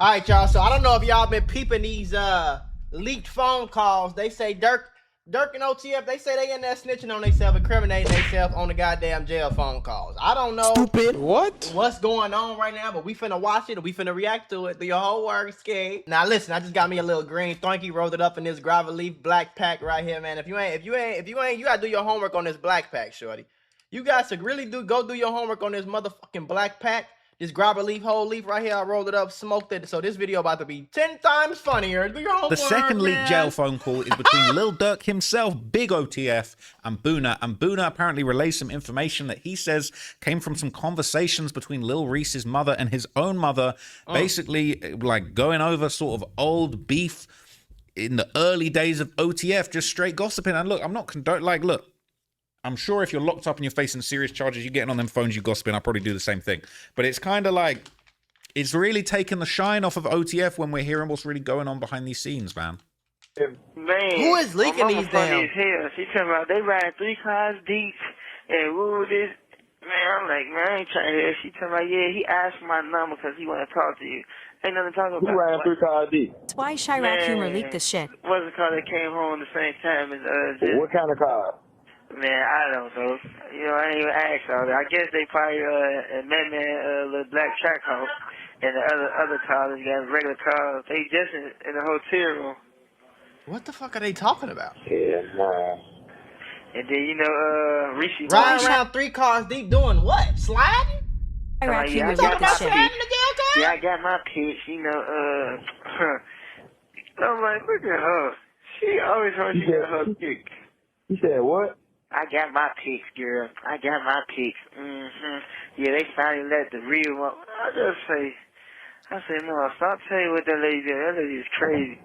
All right, y'all. So I don't know if y'all been peeping these leaked phone calls. They say Durk and OTF, they say they in there snitching on themselves, incriminating themselves on the goddamn jail phone calls. I don't know what's going on right now, but we finna watch it and we finna react to it. Do your whole work, scared. Now listen, I just got me a little green Thunky, rolled it up in this gravel leaf black pack right here, man. If you ain't, you gotta do your homework on this black pack, shorty. You guys should really go do your homework on this motherfucking black pack. This grabber leaf, whole leaf right here, I rolled it up, smoked it. So this video about to be 10 times funnier. The second leaked jail phone call is between Lil Durk himself, Big OTF, and Buna. And Buna apparently relays some information that he says came from some conversations between Lil Reese's mother and his own mother, basically like going over sort of old beef in the early days of OTF, just straight gossiping. And look, I'm not look, I'm sure if you're locked up and you're facing serious charges, you're getting on them phones, you gossiping. I'll probably do the same thing. But it's kind of like, it's really taking the shine off of OTF when we're hearing what's really going on behind these scenes, man. Man, who is leaking these down? She talking about they riding 3 cars deep and woo this. Man, I'm like, man, I ain't trying to hear. She talking about, yeah, he asked for my number because he want to talk to you. Ain't nothing to talk about. Who riding 3 cars deep? That's why Chirac Humor leaked the shit. What's it called? They came home the same time as What kind of car? Man, I don't know. You know, I ain't even asked all that. I guess they probably met me little black track house, and the other cars got regular cars. They just in the hotel room. What the fuck are they talking about? Yeah, nah. And then you know, Rishi riding around 3 cars deep doing what? Sliding? Chirac Humor yeah, leaked the shit. Yeah, I got my pitch. You know, I'm like, look at her. She always wants to get her pick. You said what? I got my picks, girl. I got my picks. Yeah, they finally let the real one. I say, no, stop telling what that lady did. That lady is crazy.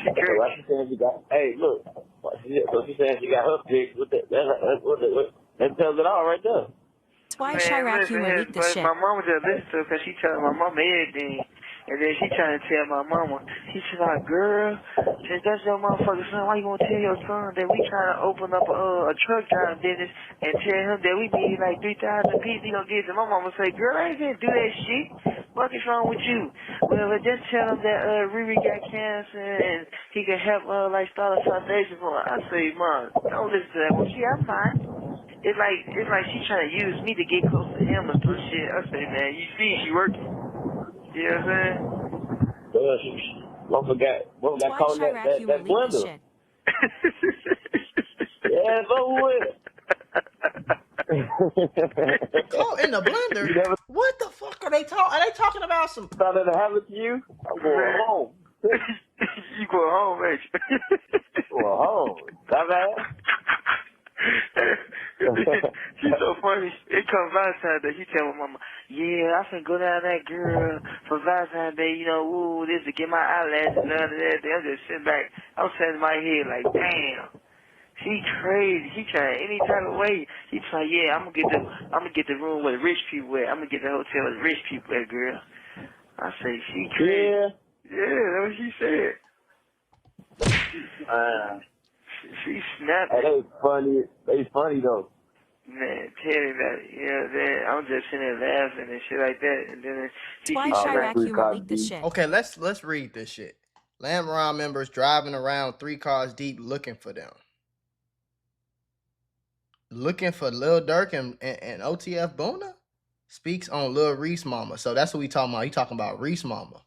She crazy. Hey, look. So she said she got her picks. That tells it all right there. That's why Chirac Humor leaked the shit. My mama just listened to her because she telling my mama everything. And then she trying to tell my mama, she said, like, girl, since that's your motherfucking son, why you gonna tell your son that we trying to open up a truck driving business and tell him that we need like 3,000 pieces he gonna get to? My mama say, girl, I ain't gonna do that shit. What is wrong with you? Well, just tell him that Riri got cancer and he can help like start a foundation for her. I say, Mom, don't listen to that one. I'm fine. It's like she trying to use me to get close to him or some shit. I say, man, you see she working. You know what I'm saying? What got caught in that blender? Yeah, it's over with. Caught in the blender? What the fuck are they talking? Are they talking about some? Thought that happened to you? I'm going home. You going home, ain't you? Going home. That bad? She's so funny. It comes Valentine's Day. She tell my mama, yeah, I finna go down that girl for Valentine's Day, you know, ooh, this to get my eyelashes done and everything. I'm just sitting back. I'm sitting in my head like, damn. She crazy. She trying any type of way. She trying, yeah, I'm gonna get the room where the rich people at. I'm gonna get the hotel where the rich people at, girl. I say, she crazy. Yeah, that's what she said. She snapped. Hey, they funny though. Man, tell me about it. You know, then I'm just sitting there laughing and shit like that, and then she Why Chirac Humor leaked the shit? Okay, let's read this shit. Lamb Round members driving around 3 cars deep looking for them. Looking for Lil Durk and OTF Buna? Speaks on Lil Reese mama. So that's what we talking about. He talking about Reese mama.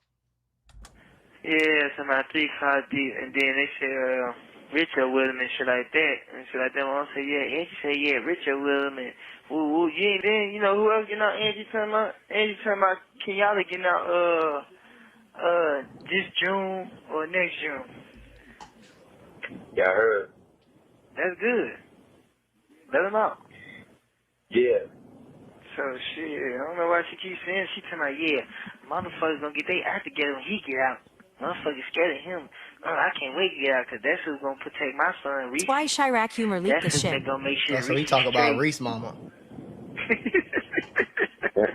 Yeah, so my 3 cars deep, and then they say, Richard with him and shit like that. And shit like that. When I say, yeah, Angie say, yeah, Richard with him and woo. Yeah, and then, you know, who else getting out? Angie talking about Kenyatta getting out, this June or next June. Yeah, I heard. That's good. Let him out. Yeah. So, shit, I don't know why she keeps saying, she talking about, yeah, motherfuckers gonna get their act together when he get out. Motherfuckers scared of him. Oh, I can't wait to get out because that's who's going to protect my son, Reese. That's why Chirac Humor leaked the shit. Gonna make sure so we talk about Reese mama.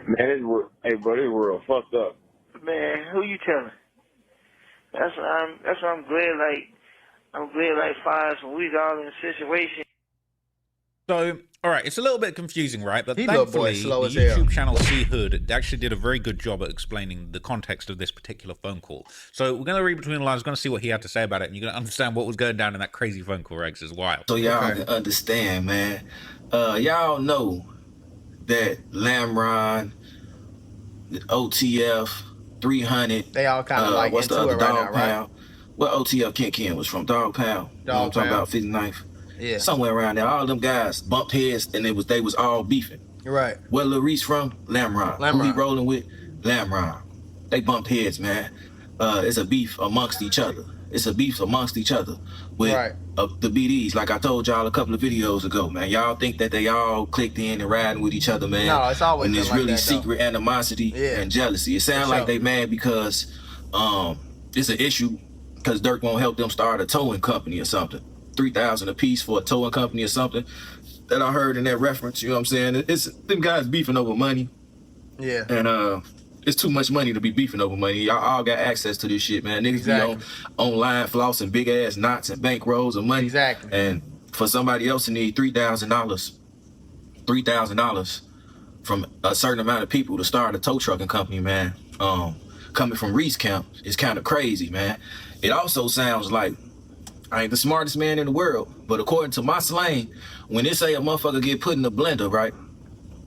Man, hey, bro, this world fucked up. Man, who you telling? That's what I'm glad, like, Fives, when we was all in a situation. So, all right, it's a little bit confusing, right? But He little boy thankfully, slow the as hell. YouTube channel C Hood actually did a very good job at explaining the context of this particular phone call. So we're going to read between the lines, going to see what he had to say about it, and you're going to understand what was going down in that crazy phone call, Rex, is wild. So y'all can understand, man. Y'all know that Lamron, OTF, 300. They all kind of like what's the into other it right Dog now, right? Pound? What OTF Ken was from? Dog Pound. You know what I'm talking about? 59th. Yeah. Somewhere around there. All them guys bumped heads and they was all beefing. Right. Where Lil Reese from? Lamron. Who he rolling with? Lamron. They bumped heads, man. It's a beef amongst each other. It's a beef amongst each other with the BDs. Like I told y'all a couple of videos ago, man. Y'all think that they all clicked in and riding with each other, man. No, it's always when there's like really that, secret animosity and jealousy. It sounds like they mad because it's an issue because Durk won't help them start a towing company or something. $3,000 a piece for a towing company or something that I heard in that reference. You know what I'm saying? It's them guys beefing over money. Yeah. And it's too much money to be beefing over money. Y'all all got access to this shit, man. Niggas be online flossing big ass knots and bankrolls of money. Exactly. And for somebody else to need $3,000 from a certain amount of people to start a tow trucking company, man, coming from Reese camp is kind of crazy, man. It also sounds like I ain't the smartest man in the world, but according to my slang, when they say a motherfucker get put in a blender, right?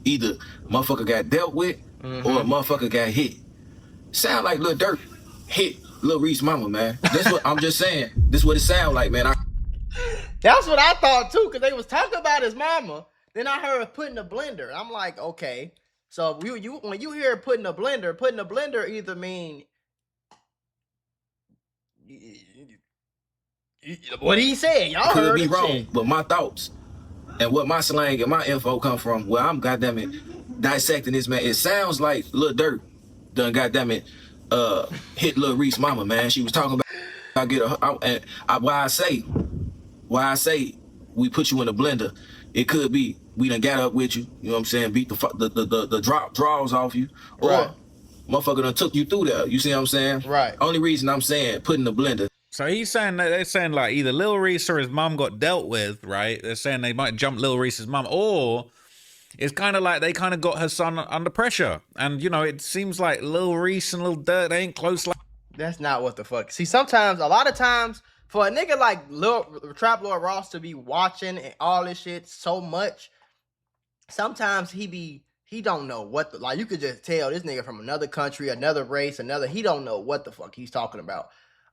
Either motherfucker got dealt with or a motherfucker got hit. Sound like Lil Durk hit Lil Reese mama, man. That's what I'm just saying. This what it sound like, man. That's what I thought too, because they was talking about his mama. Then I heard put in a blender. I'm like, okay. So when you hear put in a blender either mean what he said. Y'all could heard be wrong, shit. But my thoughts and what my slang and my info come from, where I'm goddammit dissecting this, man. It sounds like Lil Durk done goddammit hit Lil Reese mama, man. She was talking about why I say we put you in a blender. It could be we done got up with you. You know what I'm saying? Beat the draws off you, or motherfucker done took you through there. You see what I'm saying? Right. Only reason I'm saying put in the blender. So he's saying that they're saying like either Lil Reese or his mum got dealt with, right? They're saying they might jump Lil Reese's mum, or it's kind of like they kind of got her son under pressure. And, you know, it seems like Lil Reese and Lil Durk, they ain't close like... That's not what the fuck. See, sometimes, a lot of times, for a nigga like Trap Lord Ross to be watching and all this shit so much, sometimes he don't know what the... Like, you could just tell this nigga from another country, another race, he don't know what the fuck he's talking about.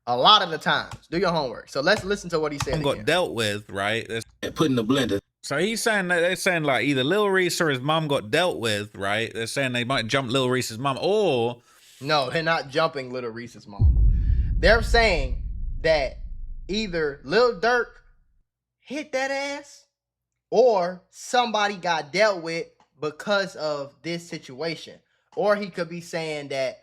A lot of the times. Do your homework. So let's listen to what he said. Got dealt with, right? Put in the blender. So he's saying that they're saying like either Lil Reese or his mum got dealt with, right? They're saying they might jump Lil Reese's mum, or... No, they're not jumping Lil Reese's mom. They're saying that either Lil Durk hit that ass or somebody got dealt with because of this situation. Or he could be saying that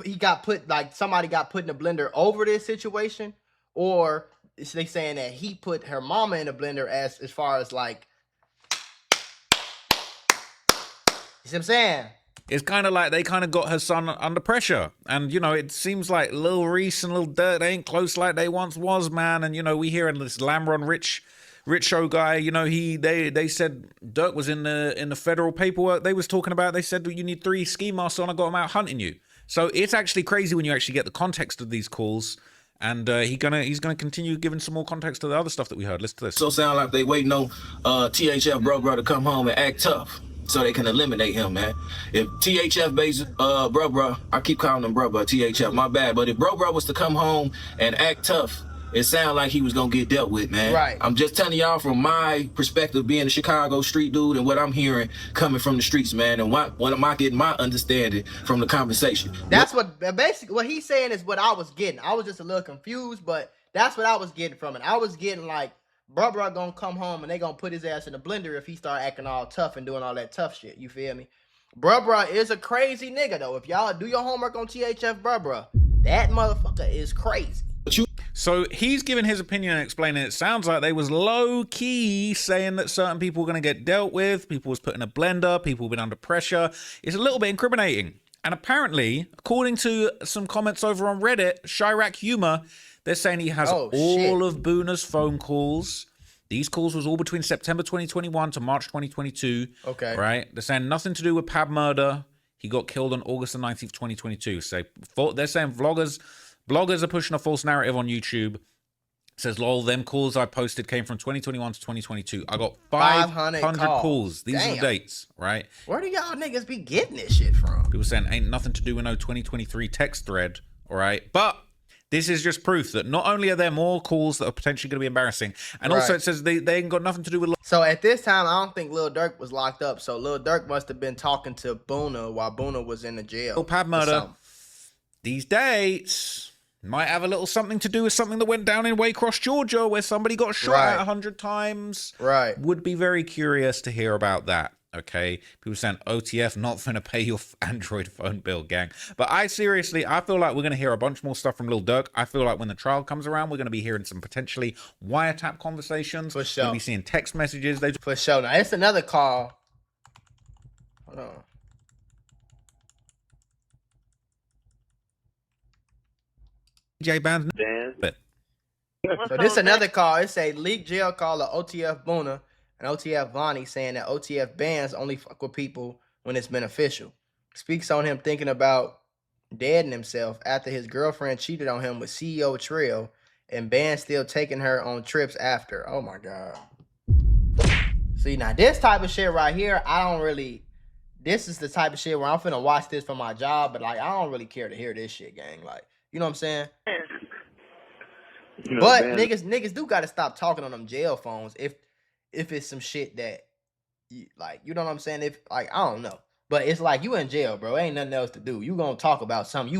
he got put, like somebody got put in a blender over this situation, or they saying that he put her mama in a blender as far as like, you see what I'm saying? It's kind of like they kind of got her son under pressure. And, you know, it seems like Lil Reese and Lil Durk, they ain't close like they once was, man. And, you know, we hearing this Lamron Rich show guy, you know, they said Durk was in the federal paperwork they was talking about. They said you need 3 ski masks on, I got him out hunting you. So it's actually crazy when you actually get the context of these calls. And he's gonna continue giving some more context to the other stuff that we heard. Listen to this. So sound like they waiting on THF bro to come home and act tough so they can eliminate him, man. If THF base bro, I keep calling him bro, THF, my bad. But if bro was to come home and act tough, it sounded like he was gonna get dealt with, man. Right. I'm just telling y'all from my perspective, being a Chicago street dude, and what I'm hearing coming from the streets, man, and what am I getting my understanding from the conversation. That's what basically what he's saying is what I was getting. I was just a little confused, but that's what I was getting from it. I was getting like, bro gonna come home and they gonna put his ass in the blender if he start acting all tough and doing all that tough shit. You feel me? Bro is a crazy nigga though. If y'all do your homework on THF bro, that motherfucker is crazy. So he's giving his opinion and explaining it sounds like they was low-key saying that certain people were going to get dealt with, people was put in a blender, people been under pressure. It's a little bit incriminating. And apparently, according to some comments over on Reddit, Chirac Humor, they're saying he has all of Boona's phone calls. These calls was all between September 2021 to March 2022. Okay. Right? They're saying nothing to do with Pab murder. He got killed on August the 19th, 2022. So they're saying bloggers are pushing a false narrative on YouTube. It says, lol, them calls I posted came from 2021 to 2022. I got 500 calls. These are the dates, right? Where do y'all niggas be getting this shit from? People saying ain't nothing to do with no 2023 text thread, all right? But this is just proof that not only are there more calls that are potentially going to be embarrassing, and also it says they ain't got nothing to do with... So at this time, I don't think Lil Durk was locked up. So Lil Durk must have been talking to Boona while Boona was in the jail. Pab murder. These dates might have a little something to do with something that went down in Waycross, Georgia, where somebody got shot 100 times. Right. Would be very curious to hear about that. Okay, people saying OTF not gonna pay your Android phone bill, gang. But I feel like we're gonna hear a bunch more stuff from Lil Durk. I feel like when the trial comes around, we're gonna be hearing some potentially wiretap conversations. For sure. We'll be seeing text messages. For sure. Now it's another call. Hold on. Bandz. So this another call. It's a leaked jail call of OTF Boona and OTF Vonnie saying that OTF Bandz only fuck with people when it's beneficial. Speaks on him thinking about deading himself after his girlfriend cheated on him with CEO Trill and Bandz still taking her on trips after. Oh my God. See, now this type of shit right here, this is the type of shit where I'm finna watch this for my job, but like, I don't really care to hear this shit, gang. Like, you know what I'm saying? You know, but man, niggas do gotta stop talking on them jail phones if it's some shit that you know what I'm saying? If like, I don't know. But it's like you in jail, bro. Ain't nothing else to do. You gonna talk about something.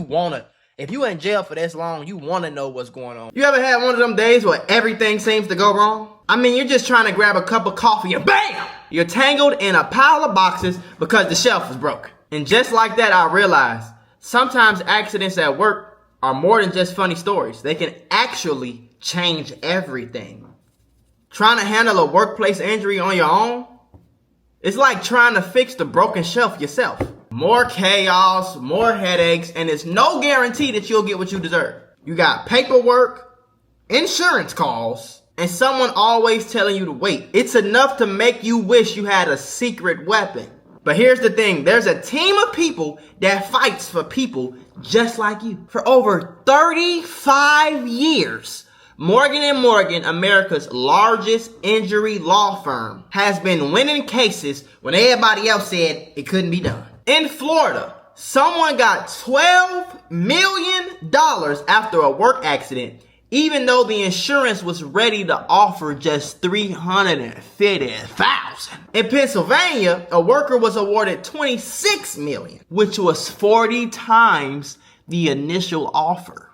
If you in jail for this long, you wanna know what's going on. You ever had one of them days where everything seems to go wrong? I mean, you're just trying to grab a cup of coffee and BAM! You're tangled in a pile of boxes because the shelf is broken. And just like that, I realized sometimes accidents at work are more than just funny stories. They can actually change everything. Trying to handle a workplace injury on your own, it's like trying to fix the broken shelf yourself. More chaos, more headaches, and it's no guarantee that you'll get what you deserve. You got paperwork, insurance calls, and someone always telling you to wait. It's enough to make you wish you had a secret weapon. But here's the thing, there's a team of people that fights for people just like you. For over 35 years, Morgan & Morgan, America's largest injury law firm, has been winning cases when everybody else said it couldn't be done. In Florida, someone got $12 million after a work accident, even though the insurance was ready to offer just $350,000. In Pennsylvania, a worker was awarded $26 million, which was 40 times the initial offer.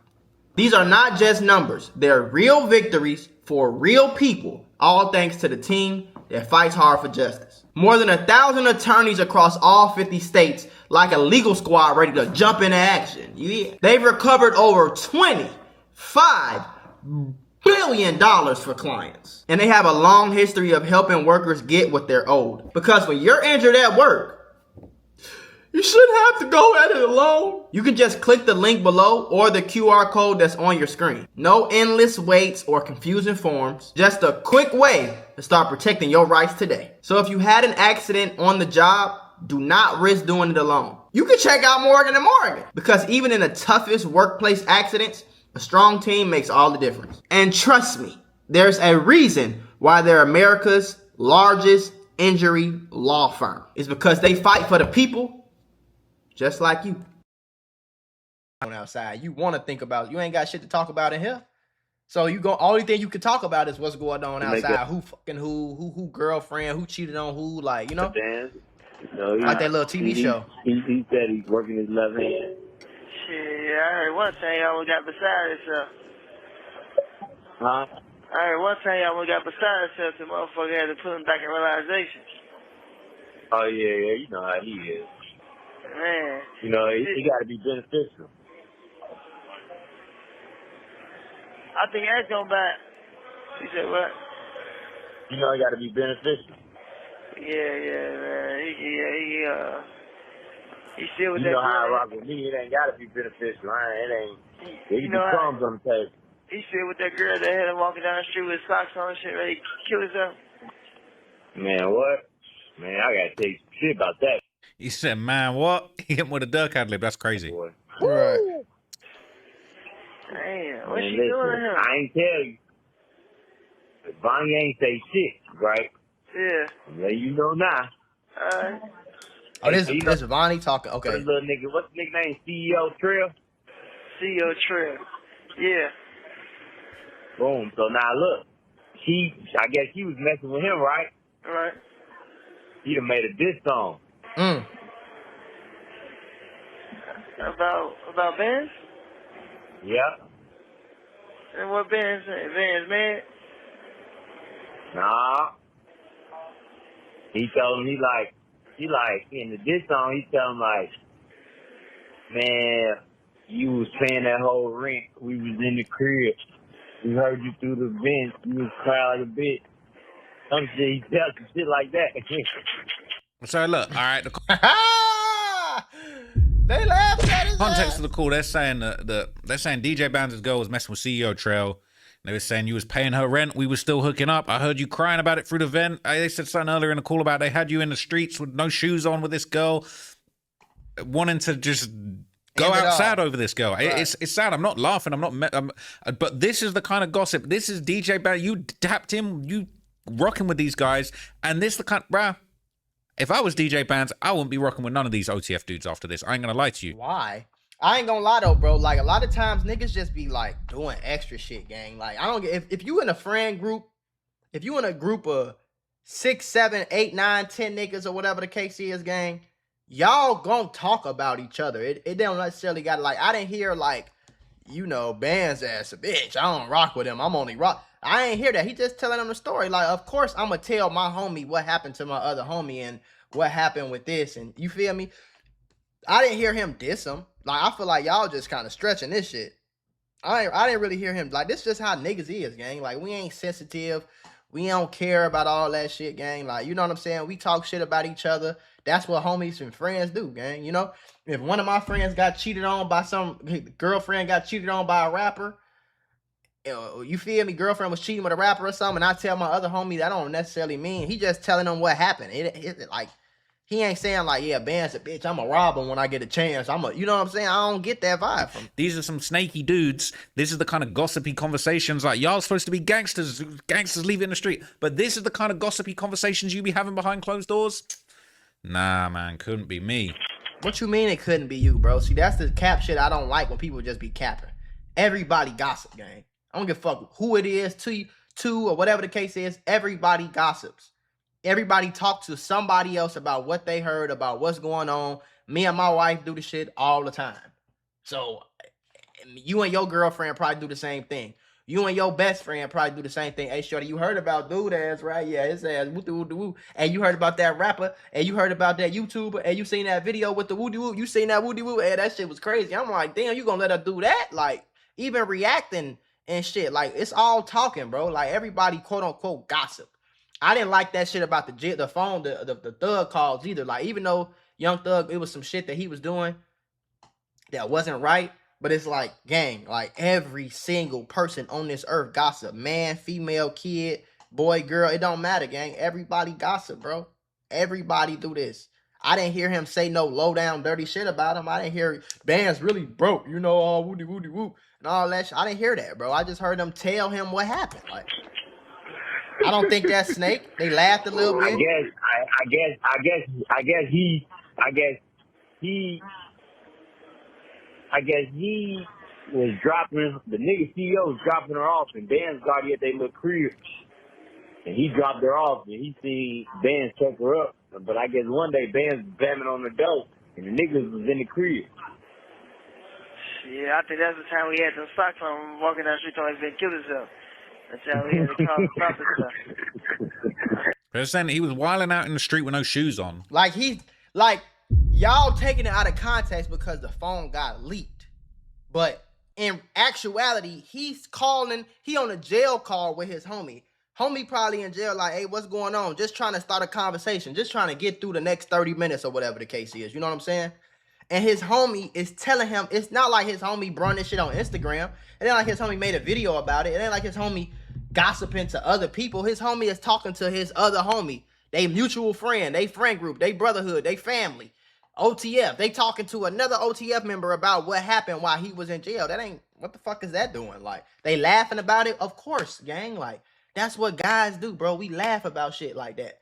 These are not just numbers. They're real victories for real people, all thanks to the team that fights hard for justice. More than 1,000 attorneys across all 50 states, like a legal squad ready to jump into action. Yeah. They've recovered over $25 billion for clients. And they have a long history of helping workers get what they're owed. Because when you're injured at work, you shouldn't have to go at it alone. You can just click the link below or the QR code that's on your screen. No endless waits or confusing forms. Just a quick way to start protecting your rights today. So if you had an accident on the job, do not risk doing it alone. You can check out Morgan & Morgan, because even in the toughest workplace accidents, a strong team makes all the difference. And trust me, there's a reason why they're America's largest injury law firm. It's because they fight for the people just like you. Outside, you want to think about, you ain't got shit to talk about in here. So only thing you can talk about is what's going on outside. Who fucking who girlfriend, who cheated on who, like, you know? Like that little TV show. He said he's working his left hand. Shit, I heard one thing y'all got beside itself. Huh? I heard one thing y'all got beside itself, the motherfucker had to put him back in realization. Oh, yeah, you know how he is. Man. You know, he got to be beneficial. I think that's going back. You said what? You know, he got to be beneficial. Yeah, man. He still with you that. You know how I rock with me. It ain't got to be beneficial. It ain't. There you know crumbs on the table. He said with that girl that had him walking down the street with socks on and shit, ready to kill himself. Man, what? Man, I gotta tell you some shit about that. He said, man, what? He hit him with a Durk ad lib. That's crazy. Boy. Right. Damn, what's Man, she listen, doing here? I ain't tell you. But Bonnie ain't say shit, right? Yeah. I'm letting you know now. Oh, this Hey, is Vonnie talking. What's Okay. the little nigga? What's the nigga name? CEO Trail? CEO Trail. Yeah. Boom. So now look, I guess she was messing with him, right? Right. He done made a diss song. About Bandz? Yep. And what Bandz say? Bandz mad? Nah. He told him he like in the diss song. He tell him like, man, you was paying that whole rent. We was in the crib. We heard you through the vents. You was crying like a bitch. Some shit. He tells some shit like that. So look, all right. The They laughed at his context ass. of the call, they're saying they're saying DJ Bandz' girl was messing with CEO Trail. They were saying you was paying her rent. We were still hooking up. I heard you crying about it through the vent. They said something earlier in the call about they had you in the streets with no shoes on with this girl, wanting to just go outside over this girl. Right. It's sad. I'm not laughing. But this is the kind of gossip. This is DJ Bandz. You tapped him. You rocking with these guys, and this the kind, bruh. If I was DJ Bandz, I wouldn't be rocking with none of these OTF dudes after this. I ain't gonna lie to you. Why? I ain't gonna lie though, bro. Like a lot of times niggas just be like doing extra shit, gang. Like I don't get if you in a friend group, if you in a group of 6, 7, 8, 9, 10 niggas or whatever the case is, gang, y'all gonna talk about each other. It don't necessarily got like I didn't hear like, you know, Bandz ass a bitch. I don't rock with him. I'm only rock. I ain't hear that. He just telling them the story. Like, of course I'm gonna tell my homie what happened to my other homie and what happened with this, and you feel me? I didn't hear him diss him. Like, I feel like y'all just kind of stretching this shit. I didn't really hear him. Like, this is just how niggas is, gang. Like, we ain't sensitive. We don't care about all that shit, gang. Like, you know what I'm saying? We talk shit about each other. That's what homies and friends do, gang. You know? If one of my friends got cheated on by some girlfriend got cheated on by a rapper, you feel me? Girlfriend was cheating with a rapper or something, and I tell my other homie that don't necessarily mean he just telling them what happened. It like he ain't saying like, yeah, Bandz a bitch, I'ma rob him when I get a chance. You know what I'm saying? I don't get that vibe from him. These are some snaky dudes. This is the kind of gossipy conversations like y'all supposed to be gangsters leave it in the street. But this is the kind of gossipy conversations you be having behind closed doors. Nah, man, couldn't be me. What you mean it couldn't be you, bro? See, that's the cap shit I don't like when people just be capping. Everybody gossip, gang. I don't give a fuck who it is, to or whatever the case is. Everybody gossips. Everybody talk to somebody else about what they heard, about what's going on. Me and my wife do the shit all the time. So you and your girlfriend probably do the same thing. You and your best friend probably do the same thing. Hey, shorty, you heard about dude ass, right? Yeah, his ass, woo-doo-woo-doo-woo. And you heard about that rapper, and you heard about that YouTuber, and you seen that video with the woo-doo-woo. You seen that woo-doo-woo, and that shit was crazy. I'm like, damn, you gonna let her do that? Like, even reacting and shit. Like, it's all talking, bro. Like, everybody, quote-unquote, gossip. I didn't like that shit about the phone, the Thug calls either. Like, even though Young Thug, it was some shit that he was doing that wasn't right. But it's like, gang, like every single person on this earth gossip. Man, female, kid, boy, girl, it don't matter, gang. Everybody gossip, bro. Everybody do this. I didn't hear him say no low down dirty shit about him. I didn't hear Bandz really broke, you know, all woody woody woo and all that shit. I didn't hear that, bro. I just heard them tell him what happened. Like, I don't think that's Snake. They laughed a little bit. I guess he was dropping, the nigga CEO was dropping her off, and Bandz got her at their little crib. And he dropped her off, and he seen Bandz check her up. But I guess one day Bandz was banging on the door, and the niggas was in the crib. Yeah, I think that's the time we had some socks on walking down the street talking like he's been killed himself. That's how we had to call the cops and stuff. They're saying he was wilding out in the street with no shoes on. Like, y'all taking it out of context because the phone got leaked. But in actuality, he on a jail call with his homie. Homie probably in jail like, hey, what's going on? Just trying to start a conversation. Just trying to get through the next 30 minutes or whatever the case is. You know what I'm saying? And his homie is telling him, it's not like his homie brung this shit on Instagram. It ain't like his homie made a video about it. It ain't like his homie gossiping to other people. His homie is talking to his other homie. They mutual friend, they friend group, they brotherhood, they family. OTF, they talking to another OTF member about what happened while he was in jail. That ain't, what the fuck is that doing? Like, they laughing about it? Of course, gang. Like, that's what guys do, bro. We laugh about shit like that.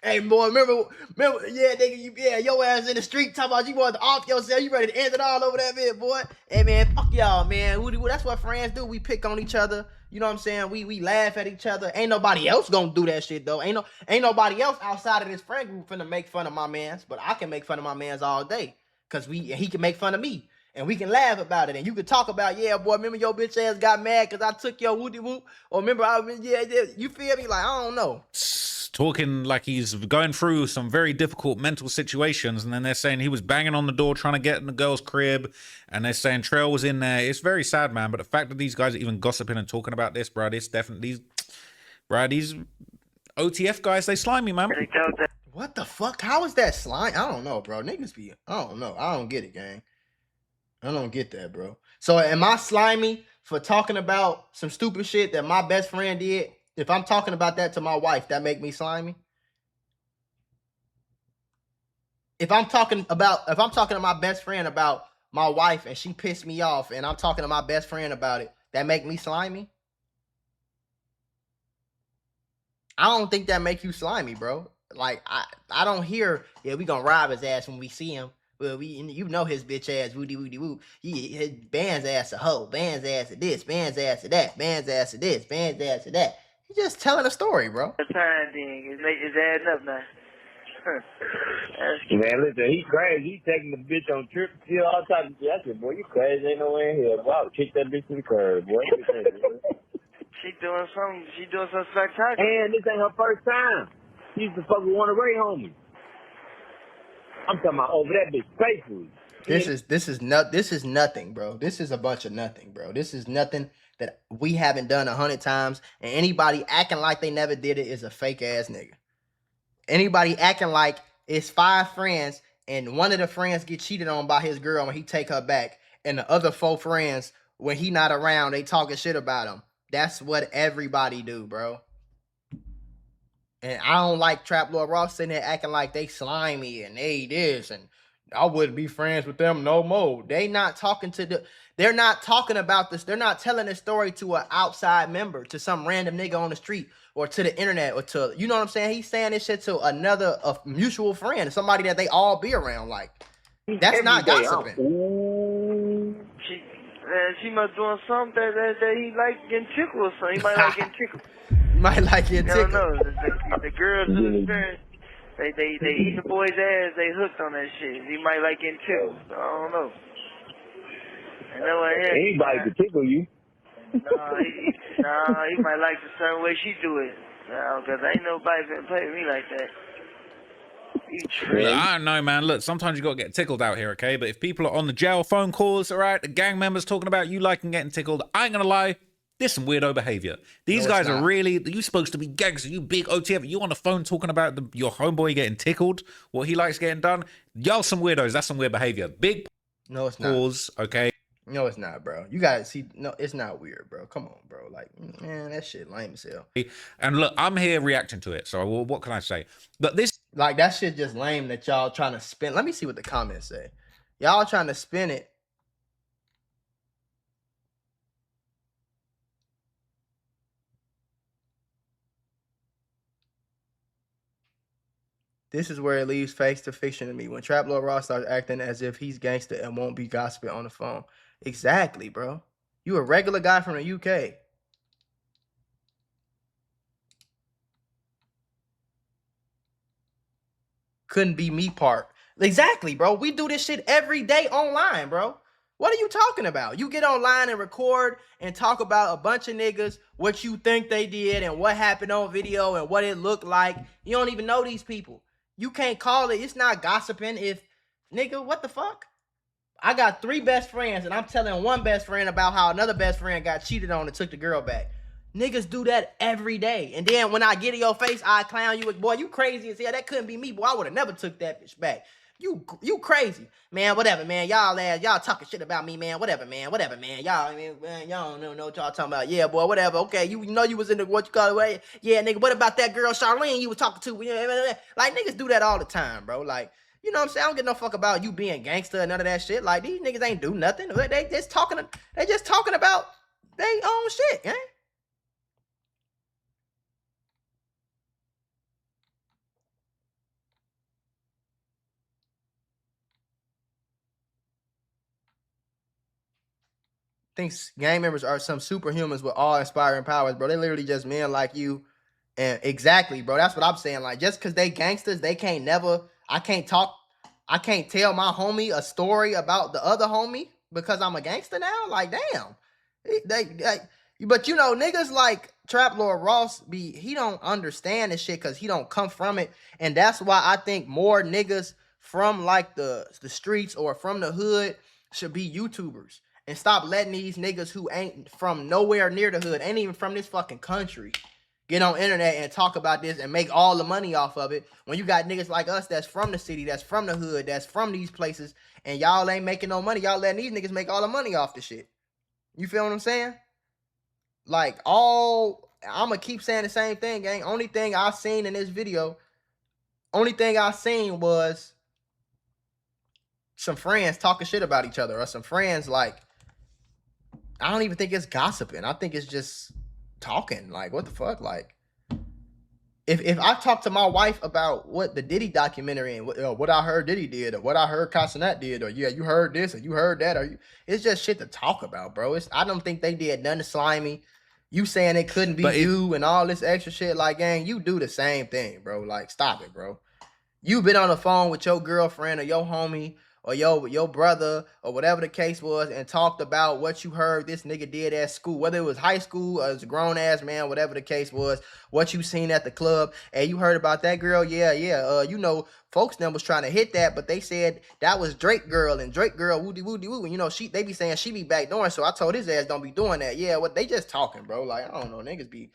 Hey, boy, remember, yeah, nigga, your ass in the street talking about you wanted to off yourself. You ready to end it all over that bit, boy. Hey, man, fuck y'all, man. That's what friends do. We pick on each other. You know what I'm saying? We laugh at each other. Ain't nobody else gonna do that shit, though. Ain't nobody else outside of this friend group finna make fun of my mans, but I can make fun of my mans all day. Cause he can make fun of me. And we can laugh about it. And you can talk about, yeah, boy, remember your bitch ass got mad because I took your woody whoop? Or remember, yeah, you feel me? Like, I don't know. Talking like he's going through some very difficult mental situations, and then they're saying he was banging on the door trying to get in the girl's crib, and they're saying Trail was in there. It's very sad, man. But the fact that these guys are even gossiping and talking about this, bro, it's definitely, these OTF guys, they slimy, man. What the fuck? How is that slime? I don't know, bro. Niggas be, I don't know. I don't get it, gang. I don't get that, bro. So am I slimy for talking about some stupid shit that my best friend did? If I'm talking about that to my wife, that make me slimy? If I'm talking to my best friend about my wife and she pissed me off and I'm talking to my best friend about it, that make me slimy? I don't think that make you slimy, bro. Like, I don't hear, yeah, we gonna rob his ass when we see him. Well, you know his bitch ass, woody woody woo. His Bandz ass a hoe, Bandz ass to this, Bandz ass to that, Bandz ass to this, Bandz ass to that. He's just telling a story, bro. The time thing, it's adding up now. Man, listen, he crazy. He taking the bitch on trips, still all types of shit. I said, boy, you crazy. Ain't no way in here. Boy, I would kick that bitch to the curb, boy. She doing something spectacular. And this ain't her first time. She used to fuck with one of Ray homies. I'm talking about over that bitch faithfully. This is nothing, bro. This is a bunch of nothing, bro. This is nothing that we haven't done 100 times. And anybody acting like they never did it is a fake ass nigga. Anybody acting like it's 5 friends and one of the friends get cheated on by his girl and he take her back, and the other 4 friends, when he not around, they talking shit about him. That's what everybody do, bro. And I don't like Trap Lord Ross sitting there acting like they slimy and they this and I wouldn't be friends with them no more. They're not talking about this. They're not telling this story to an outside member, to some random nigga on the street or to the internet or to, you know what I'm saying? He's saying this shit to a mutual friend, somebody that they all be around. Like, that's not gossiping. She must doing something that he like getting tickled or something. He might like getting tickled. Might like getting tickled. I don't know. The girls in the spirit, they eat the boy's ass. They hooked on that shit. He might like getting tickled. I don't know. Anybody could tickle you. Nah, he might like the certain way she do it. Because ain't nobody been play with me like that. Look, I don't know, man. Look, sometimes you got to get tickled out here, okay? But if people are on the jail phone calls, all right, the gang members talking about you liking getting tickled, I ain't going to lie. There's some weirdo behavior. These guys are really, you supposed to be gangster, you big OTF. You on the phone talking about your homeboy getting tickled, what he likes getting done. Y'all some weirdos. That's some weird behavior. Big no, it's pause, not. Okay? No, it's not, bro. You gotta see. No, it's not weird, bro. Come on, bro. Like, man, that shit lame as hell. And look, I'm here reacting to it. So what can I say? But this, like, that shit just lame that y'all trying to spin. Let me see what the comments say. Y'all trying to spin it. This is where it leaves face to fiction to me. When Trap Lord Ross starts acting as if he's gangster and won't be gossiping on the phone. Exactly, bro. You a regular guy from the UK. Couldn't be me part. Exactly, bro. We do this shit every day online, bro. What are you talking about? You get online and record and talk about a bunch of niggas, what you think they did and what happened on video and what it looked like. You don't even know these people. You can't call it. It's not gossiping if, nigga, what the fuck? I got 3 best friends and I'm telling one best friend about how another best friend got cheated on and took the girl back. Niggas do that every day. And then when I get in your face, I clown you. Boy, you crazy as hell. That couldn't be me. Boy, I would have never took that bitch back. You crazy, man. Whatever, man. Y'all talking shit about me, man. Whatever, man. Y'all, man, y'all don't know what y'all talking about. Yeah, boy, whatever. Okay, you know you was in the what you call it? Yeah, nigga. What about that girl Charlene you was talking to? Like niggas do that all the time, bro. Like, you know what I'm saying? I don't give no fuck about you being gangster and none of that shit. Like these niggas ain't do nothing. They just talking about they own shit, gang. Thinks gang members are some superhumans with awe-inspiring powers, bro. They literally just men like you. And exactly, bro. That's what I'm saying. Like, just because they gangsters, they can't never. I can't tell my homie a story about the other homie because I'm a gangster now. Like, damn. But you know, niggas like Trap Lord Ross he don't understand this shit because he don't come from it. And that's why I think more niggas from like the streets or from the hood should be YouTubers. And stop letting these niggas who ain't from nowhere near the hood, ain't even from this fucking country, get on internet and talk about this and make all the money off of it. When you got niggas like us that's from the city, that's from the hood, that's from these places, and y'all ain't making no money. Y'all letting these niggas make all the money off the shit. You feel what I'm saying? Like, I'm going to keep saying the same thing, gang. Only thing I seen in this video, was some friends talking shit about each other, or some friends like, I don't even think it's gossiping. I think it's just talking. Like, what the fuck? Like, if I talk to my wife about what the Diddy documentary and what I heard Diddy did, or what I heard Casanat did, or yeah, you heard this, or you heard that, it's just shit to talk about, bro. I don't think they did nothing slimy. You saying it couldn't be you and all this extra shit, like, gang, you do the same thing, bro. Like, stop it, bro. You been on the phone with your girlfriend or your homie or your brother or whatever the case was and talked about what you heard this nigga did at school, whether it was high school or as a grown-ass man, whatever the case was, what you seen at the club, and you heard about that girl, you know, folks them was trying to hit that, but they said that was Drake girl, and Drake girl, woody, and you know, they be saying she be backdooring, so I told his ass don't be doing that. Yeah, what they just talking, bro. Like, I don't know, niggas be